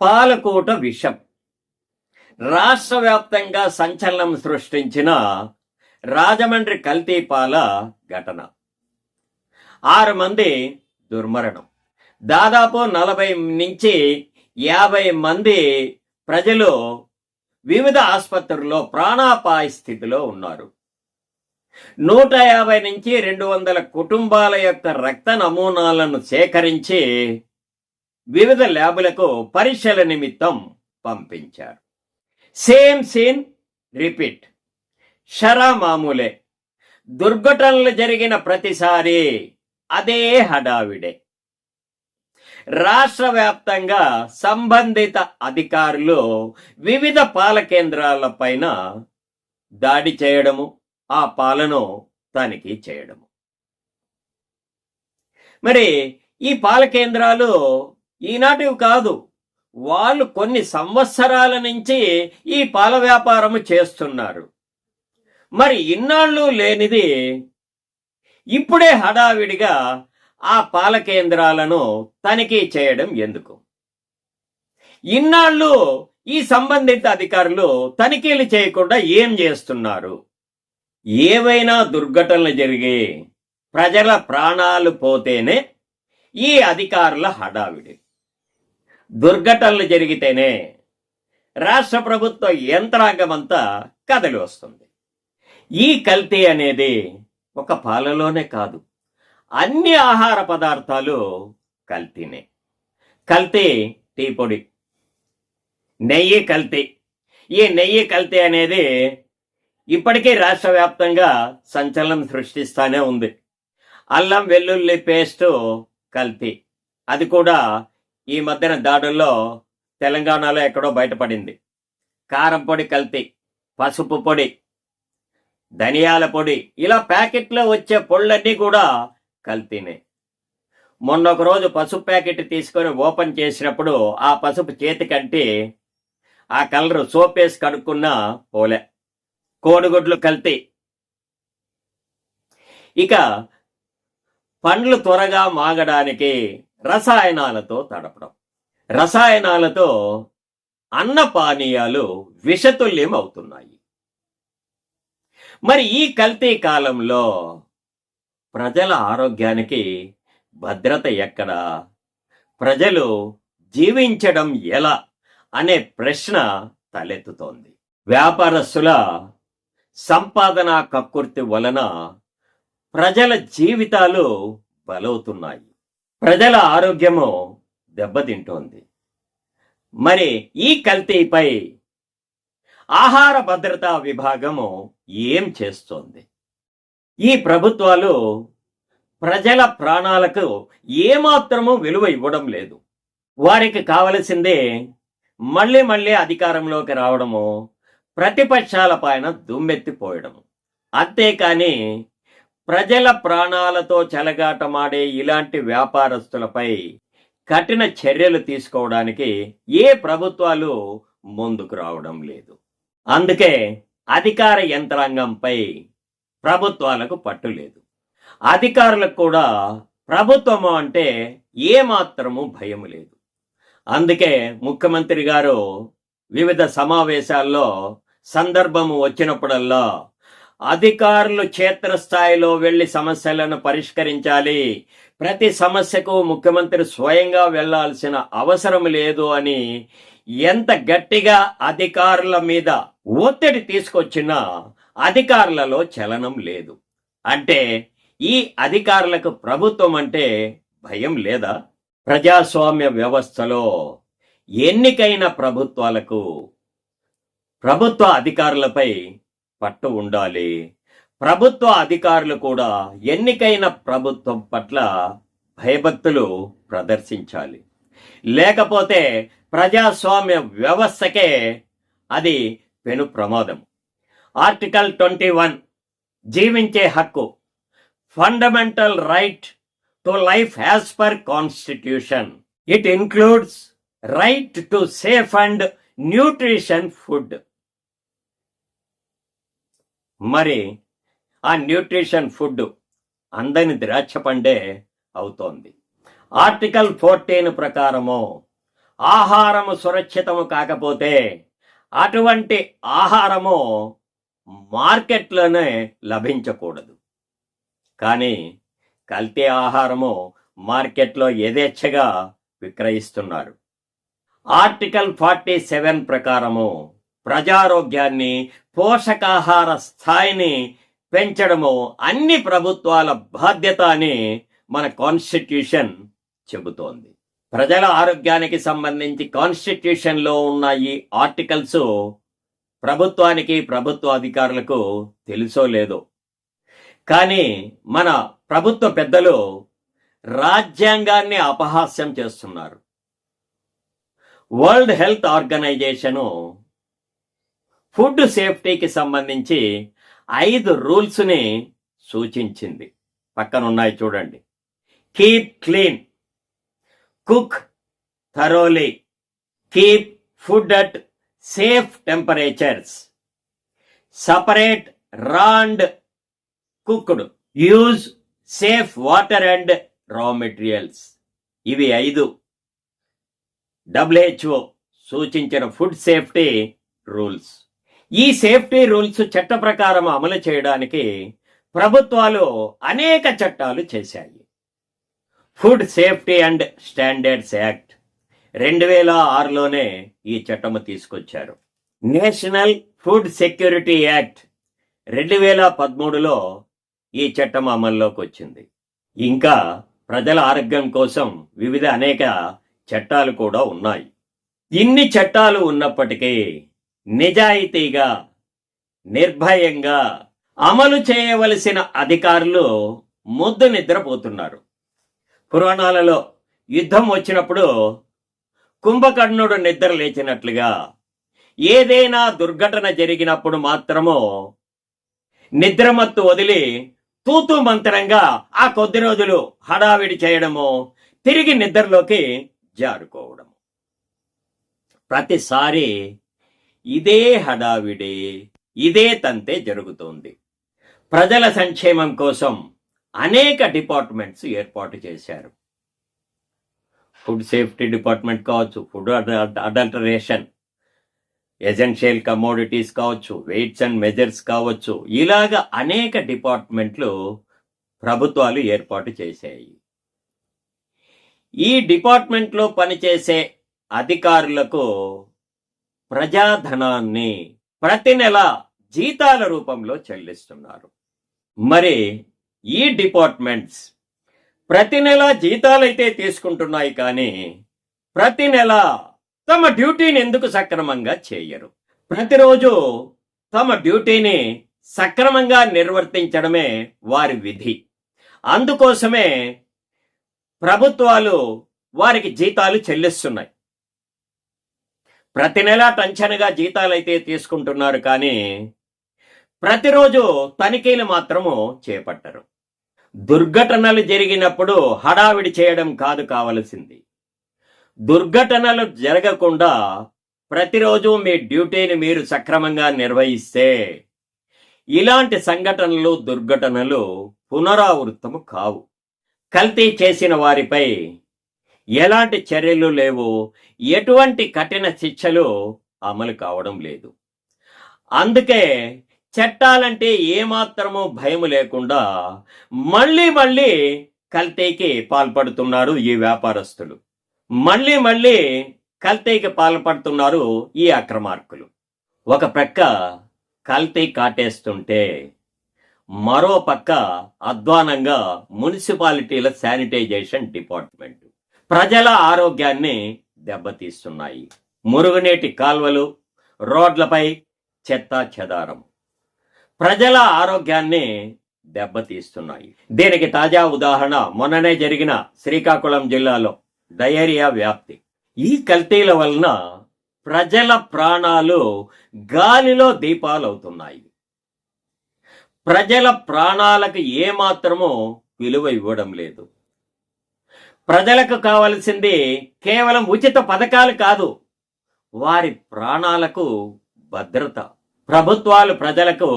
పాలకూట విషం రాష్ట్ర వ్యాప్తంగా సంచలనం సృష్టించిన రాజమండ్రి కల్తీ పాల ఘటన. 6 మంది దుర్మరణం. దాదాపు 40 నుంచి 50 మంది ప్రజలు వివిధ ఆసుపత్రుల్లో ప్రాణాపాయ స్థితిలో ఉన్నారు. 150 నుంచి 200 కుటుంబాల యొక్క రక్త నమూనాలను సేకరించి వివిధ ల్యాబులకు పరీక్షల నిమిత్తం పంపించారు. Same scene repeat. షరా మామూలే. దుర్ఘటనలు జరిగిన ప్రతిసారి అదే హడావిడే. రాష్ట్ర వ్యాప్తంగా సంబంధిత అధికారులు వివిధ పాల కేంద్రాల పైన దాడి చేయడము, ఆ పాలను తనిఖీ చేయడము. మరి ఈ పాల కేంద్రాలు ఈనాటివి కాదు, వాళ్ళు కొన్ని సంవత్సరాల నుంచి ఈ పాల వ్యాపారము చేస్తున్నారు. మరి ఇన్నాళ్ళు లేనిది ఇప్పుడే హడావిడిగా ఆ పాల కేంద్రాలను తనిఖీ చేయడం ఎందుకు? ఇన్నాళ్ళు ఈ సంబంధిత అధికారులు తనిఖీలు చేయకుండా ఏం చేస్తున్నారు? ఏవైనా దుర్ఘటనలు జరిగి ప్రజల ప్రాణాలు పోతేనే ఈ అధికారుల హడావిడి. దుర్ఘటనలు జరిగితేనే రాష్ట్ర ప్రభుత్వ యంత్రాంగమంతా కదలి వస్తుంది. ఈ కల్తీ అనేది ఒక పాలలోనే కాదు, అన్ని ఆహార పదార్థాలు కల్తీనే. కల్తీ టీ పొడి, నెయ్యి కల్తీ. ఈ నెయ్యి కల్తీ అనేది ఇప్పటికీ రాష్ట్ర వ్యాప్తంగా సంచలనం సృష్టిస్తానే ఉంది. అల్లం వెల్లుల్లి పేస్టు కల్తీ, అది కూడా ఈ మధ్యన దాడుల్లో తెలంగాణలో ఎక్కడో బయటపడింది. కారం పొడి కల్తీ, పసుపు పొడి, ధనియాల పొడి, ఇలా ప్యాకెట్లో వచ్చే పొళ్ళన్నీ కూడా కల్తీనే. మొన్న ఒక రోజు పసుపు ప్యాకెట్ తీసుకొని ఓపెన్ చేసినప్పుడు ఆ పసుపు చేతికంటే ఆ కలరు సోప్ వేసి కడుక్కున్నా పోలే. కోడిగుడ్లు కల్తీ. ఇక పండ్లు త్వరగా మాగడానికి రసాయనాలతో తడపడం. రసాయనాలతో అన్న పానీయాలు విషతుల్యం అవుతున్నాయి. మరి ఈ కల్తీ కాలంలో ప్రజల ఆరోగ్యానికి భద్రత ఎక్కడా? ప్రజలు జీవించడం ఎలా అనే ప్రశ్న తలెత్తుతోంది. వ్యాపారస్తుల సంపాదన కక్కుర్తి వలన ప్రజల జీవితాలు బలవుతున్నాయి. ప్రజల ఆరోగ్యము దెబ్బతింటోంది. మరి ఈ కల్తీపై ఆహార భద్రతా విభాగము ఏం చేస్తోంది? ఈ ప్రభుత్వాలు ప్రజల ప్రాణాలకు ఏమాత్రము విలువ ఇవ్వడం లేదు. వారికి కావలసిందే మళ్ళీ మళ్ళీ అధికారంలోకి రావడము, ప్రతిపక్షాల పైన దుమ్మెత్తిపోయడము. అంతేకాని ప్రజల ప్రాణాలతో చెలగాటమాడే ఇలాంటి వ్యాపారస్తులపై కఠిన చర్యలు తీసుకోవడానికి ఏ ప్రభుత్వాలు ముందుకు రావడం లేదు. అందుకే అధికార యంత్రాంగంపై ప్రభుత్వాలకు పట్టు లేదు. అధికారులకు కూడా ప్రభుత్వము అంటే ఏమాత్రము భయం లేదు. అందుకే ముఖ్యమంత్రి గారు వివిధ సమావేశాల్లో సందర్భము వచ్చినప్పుడల్లా అధికారులు క్షేత్రస్థాయిలో వెళ్లి సమస్యలను పరిష్కరించాలి, ప్రతి సమస్యకు ముఖ్యమంత్రి స్వయంగా వెళ్లాల్సిన అవసరం లేదు అని ఎంత గట్టిగా అధికారుల మీద ఒత్తిడి తీసుకొచ్చినా అధికారులలో చలనం లేదు. అంటే ఈ అధికారులకు ప్రభుత్వం అంటే భయం లేదా? ప్రజాస్వామ్య వ్యవస్థలో ఎన్నికైన ప్రభుత్వాలకు ప్రభుత్వ అధికారులపై పట్టు ఉండాలి. ప్రభుత్వ అధికారులు కూడా ఎన్నికైన ప్రభుత్వం పట్ల భయభక్తులు ప్రదర్శించాలి. లేకపోతే ప్రజాస్వామ్య వ్యవస్థకే అది పెను ప్రమాదం. ఆర్టికల్ 21 జీవించే హక్కు, fundamental right to life as per constitution. It includes right to safe and nutrition food. మరి ఆ న్యూట్రిషన్ ఫుడ్ అందని ద్రాక్ష పండే అవుతోంది. ఆర్టికల్ 14 ప్రకారము ఆహారము సురక్షితము కాకపోతే అటువంటి ఆహారము మార్కెట్లోనే లభించకూడదు. కానీ కల్తీ ఆహారము మార్కెట్లో యథేచ్ఛగా విక్రయిస్తున్నారు. ఆర్టికల్ 47 ప్రకారము ప్రజారోగ్యాన్ని, పోషకాహార స్థాయిని పెంచడము అన్ని ప్రభుత్వాల బాధ్యత అని మన కాన్స్టిట్యూషన్ చెబుతోంది. ప్రజల ఆరోగ్యానికి సంబంధించి కాన్స్టిట్యూషన్లో ఉన్న ఈ ఆర్టికల్స్ ప్రభుత్వానికి, ప్రభుత్వ అధికారులకు తెలుసో లేదో, కానీ మన ప్రభుత్వ పెద్దలు రాజ్యాంగాన్ని అపహాస్యం చేస్తున్నారు. వరల్డ్ హెల్త్ ఆర్గనైజేషను ఫుడ్ సేఫ్టీకి సంబంధించి 5 రూల్స్ని సూచించింది. పక్కనున్నాయి చూడండి. Keep clean, cook thoroughly, keep food at safe temperatures, separate raw and cooked, use safe water and raw materials. ఇవి 5 WHO సూచించిన ఫుడ్ సేఫ్టీ రూల్స్. ఈ సేఫ్టీ రూల్స్ చట్ట ప్రకారం అమలు చేయడానికి ప్రభుత్వాలు అనేక చట్టాలు చేశాయి. Food safety and standards act 2006లోనే ఈ చట్టము తీసుకొచ్చారు. నేషనల్ ఫుడ్ సెక్యూరిటీ యాక్ట్ 2013లో ఈ చట్టం అమల్లోకి వచ్చింది. ఇంకా ప్రజల ఆరోగ్యం కోసం వివిధ అనేక చట్టాలు కూడా ఉన్నాయి. ఇన్ని చట్టాలు ఉన్నప్పటికీ నిజాయితీగా, నిర్భయంగా అమలు చేయవలసిన అధికారులు ముద్దు నిద్రపోతున్నారు. పురాణాలలో యుద్ధం వచ్చినప్పుడు కుంభకర్ణుడు నిద్ర లేచినట్లుగా ఏదైనా దుర్ఘటన జరిగినప్పుడు మాత్రము నిద్రమత్తు వదిలి తూతూ మంత్రంగా ఆ కొద్ది రోజులు హడావిడి చేయడము, తిరిగి నిద్రలోకి జారుకోవడం. ప్రతిసారి ఇదే హడావిడి, ఇదే తంతే జరుగుతోంది. ప్రజల సంక్షేమం కోసం అనేక డిపార్ట్మెంట్స్ ఏర్పాటు చేశారు. ఫుడ్ సేఫ్టీ డిపార్ట్మెంట్ కావచ్చు, ఫుడ్ అడల్టరేషన్, ఎసెన్షియల్ కమోడిటీస్ కావచ్చు, వెయిట్స్ అండ్ మెజర్స్ కావచ్చు, ఇలాగ అనేక డిపార్ట్మెంట్లు ప్రభుత్వాలు ఏర్పాటు చేశాయి. ఈ డిపార్ట్మెంట్లో పనిచేసే అధికారులకు ప్రజాధనాన్ని ప్రతి నెల జీతాల రూపంలో చెల్లిస్తున్నారు. మరి ఈ డిపార్ట్మెంట్స్ ప్రతి నెల జీతాలైతే తీసుకుంటున్నాయి, కానీ ప్రతి నెల తమ డ్యూటీని ఎందుకు సక్రమంగా చేయరు? ప్రతిరోజు తమ డ్యూటీని సక్రమంగా నిర్వర్తించడమే వారి విధి. అందుకోసమే ప్రభుత్వాలు వారికి జీతాలు చెల్లిస్తున్నాయి. ప్రతి నెల టంచనగా జీతాలైతే తీసుకుంటున్నారు, కానీ ప్రతిరోజు తనిఖీలు మాత్రము చేపట్టరు. దుర్ఘటనలు జరిగినప్పుడు హడావిడి చేయడం కాదు కావలసింది. దుర్ఘటనలు జరగకుండా ప్రతిరోజు మీ డ్యూటీని మీరు సక్రమంగా నిర్వహిస్తే ఇలాంటి సంఘటనలు, దుర్ఘటనలు పునరావృతము కావు. కల్తీ చేసిన వారిపై ఎలాంటి చర్యలు లేవు, ఎటువంటి కఠిన శిక్షలు అమలు కావడం లేదు. అందుకే చట్టాలంటే ఏమాత్రమూ భయం లేకుండా మళ్ళీ కల్తీకి పాల్పడుతున్నారు ఈ వ్యాపారస్తులు. మళ్ళీ కల్తీకి పాల్పడుతున్నారు ఈ అక్రమార్కులు. ఒక ప్రక్క కల్తీ కాటేస్తుంటే మరో పక్క అధ్వానంగా మున్సిపాలిటీల శానిటైజేషన్ డిపార్ట్మెంట్ ప్రజల ఆరోగ్యాన్ని దెబ్బతీస్తున్నాయి. మురుగునీటి కాల్వలు, రోడ్లపై చెత్త చెదారం ప్రజల ఆరోగ్యాన్ని దెబ్బతీస్తున్నాయి. దీనికి తాజా ఉదాహరణ మొన్ననే జరిగిన శ్రీకాకుళం జిల్లాలో డయేరియా వ్యాప్తి. ఈ కల్తీల వలన ప్రజల ప్రాణాలు గాలిలో దీపాలవుతున్నాయి. ప్రజల ప్రాణాలకు ఏమాత్రమూ విలువ ఇవ్వడం లేదు. ప్రజలకు కావలసింది కేవలం ఉచిత పథకాలు కాదు, వారి ప్రాణాలకు భద్రత. ప్రభుత్వాలు ప్రజలకు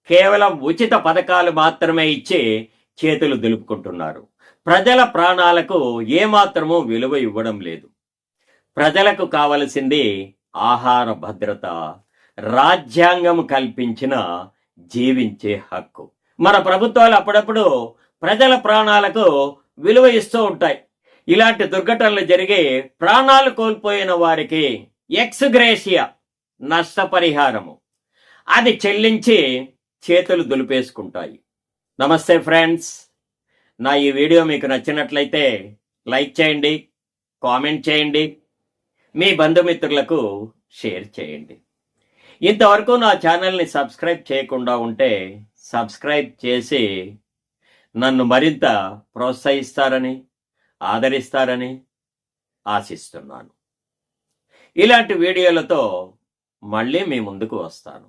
కేవలం ఉచిత పథకాలు మాత్రమే ఇచ్చి చేతులు దులుపుకుంటున్నారు. ప్రజల ప్రాణాలకు ఏమాత్రమూ విలువ ఇవ్వడం లేదు. ప్రజలకు కావలసింది ఆహార భద్రత, రాజ్యాంగం కల్పించిన జీవించే హక్కు. మన ప్రభుత్వాలు అప్పుడప్పుడు ప్రజల ప్రాణాలకు విలువ ఇస్తూ ఉంటాయి. ఇలాంటి దుర్ఘటనలు జరిగి ప్రాణాలు కోల్పోయిన వారికి ఎక్స్ గ్రేషియా నష్టపరిహారము అది చెల్లించి చేతులు దులిపేసుకుంటాయి. నమస్తే ఫ్రెండ్స్, నా ఈ వీడియో మీకు నచ్చినట్లయితే లైక్ చేయండి, కామెంట్ చేయండి, మీ బంధుమిత్రులకు షేర్ చేయండి. ఇంతవరకు నా ఛానల్ని సబ్స్క్రైబ్ చేయకుండా ఉంటే సబ్స్క్రైబ్ చేసి నన్ను మరింత ప్రోత్సహిస్తారని, ఆదరిస్తారని ఆశిస్తున్నాను. ఇలాంటి వీడియోలతో మళ్ళీ మీ ముందుకు వస్తాను.